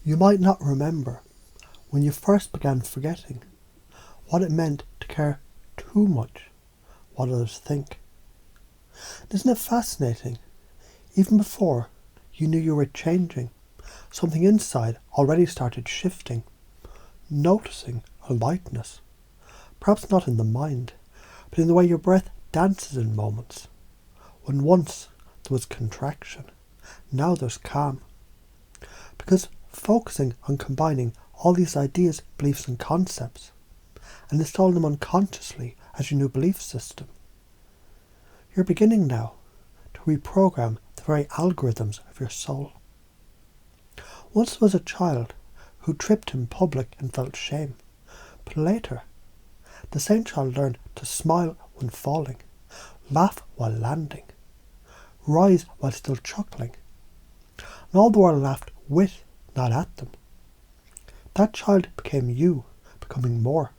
You might not remember when you first began forgetting what it meant to care too much what others think. Isn't it fascinating? Even before you knew you were changing, something inside already started shifting, noticing a lightness, perhaps not in the mind, but in the way your breath dances in moments. When once there was contraction, now there's calm. Because focusing on combining all these ideas, beliefs and concepts, and installing them unconsciously as your new belief system, you're beginning now to reprogram the very algorithms of your soul. Once there was a child who tripped in public and felt shame, but later the same child learned to smile when falling, laugh while landing, rise while still chuckling, and all the world laughed with, not at them. That child became you, becoming more.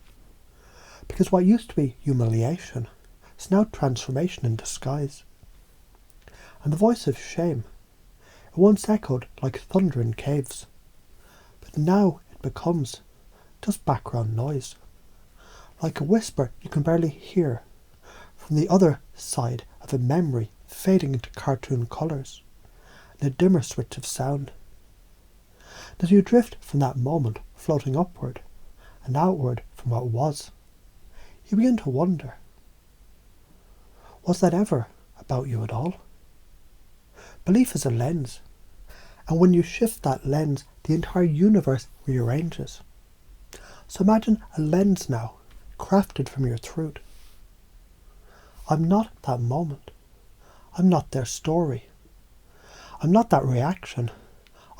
Because what used to be humiliation is now transformation in disguise. And the voice of shame, it once echoed like thunder in caves, but now it becomes just background noise, like a whisper you can barely hear from the other side of a memory fading into cartoon colours and a dimmer switch of sound. As you drift from that moment floating upward and outward from what was, you begin to wonder, was that ever about you at all? Belief is a lens, and when you shift that lens, the entire universe rearranges. So imagine a lens now, crafted from your truth. I'm not that moment. I'm not their story. I'm not that reaction.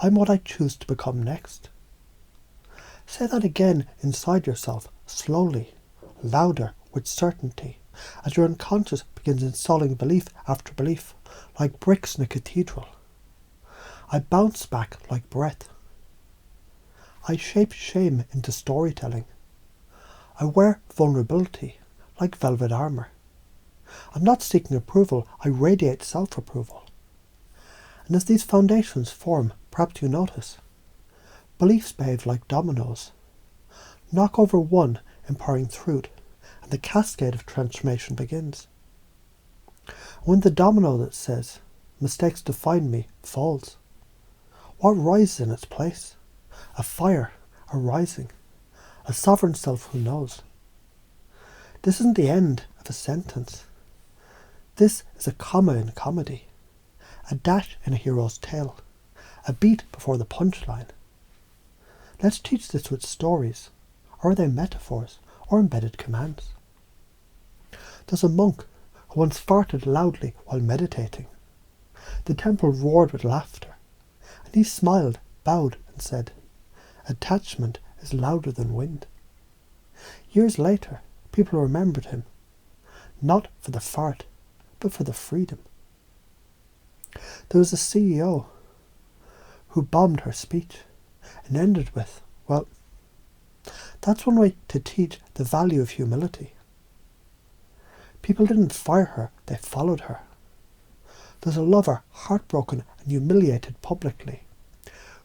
I'm what I choose to become next. Say that again inside yourself, slowly, louder, with certainty, as your unconscious begins installing belief after belief, like bricks in a cathedral. I bounce back like breath. I shape shame into storytelling. I wear vulnerability like velvet armour. I'm not seeking approval, I radiate self-approval. And as these foundations form, perhaps you notice, beliefs behave like dominoes. Knock over one, empowering truth, and the cascade of transformation begins. When the domino that says, mistakes define me, falls, what rises in its place? A fire, a rising, a sovereign self who knows. This isn't the end of a sentence. This is a comma in comedy, a dash in a hero's tale, a beat before the punchline. Let's teach this with stories, or are they metaphors, or embedded commands? There's a monk who once farted loudly while meditating. The temple roared with laughter, and he smiled, bowed, and said, "Attachment is louder than wind." Years later, people remembered him, not for the fart, but for the freedom. There was a CEO who bombed her speech and ended with, well, that's one way to teach the value of humility. People didn't fire her, they followed her. There's a lover heartbroken and humiliated publicly,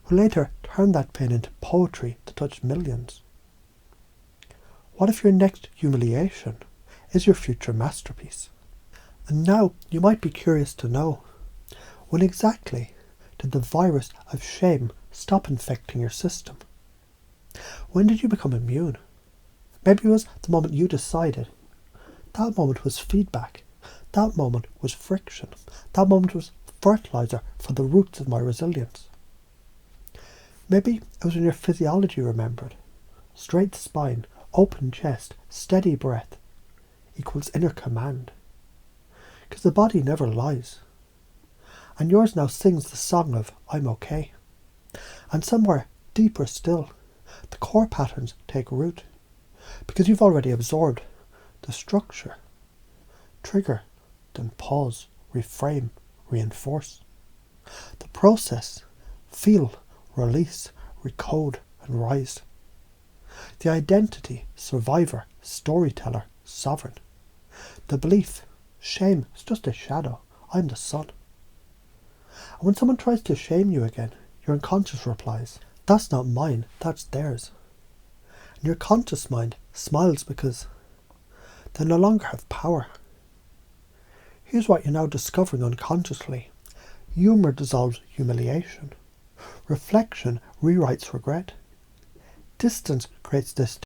who later turned that pain into poetry to touch millions. What if your next humiliation is your future masterpiece? And now you might be curious to know, when exactly did the virus of shame stop infecting your system? When did you become immune? Maybe it was the moment you decided. That moment was feedback. That moment was friction. That moment was fertilizer for the roots of my resilience. Maybe it was when your physiology remembered. Straight spine, open chest, steady breath equals inner command. Because the body never lies. And yours now sings the song of I'm okay. And somewhere deeper still, the core patterns take root. Because you've already absorbed the structure. Trigger, then pause, reframe, reinforce. The process, feel, release, recode and rise. The identity, survivor, storyteller, sovereign. The belief, shame is just a shadow, I'm the sun. And when someone tries to shame you again, your unconscious replies, That's not mine, that's theirs. And your conscious mind smiles because they no longer have power. Here's what you're now discovering unconsciously. Humour dissolves humiliation. Reflection rewrites regret. Distance creates this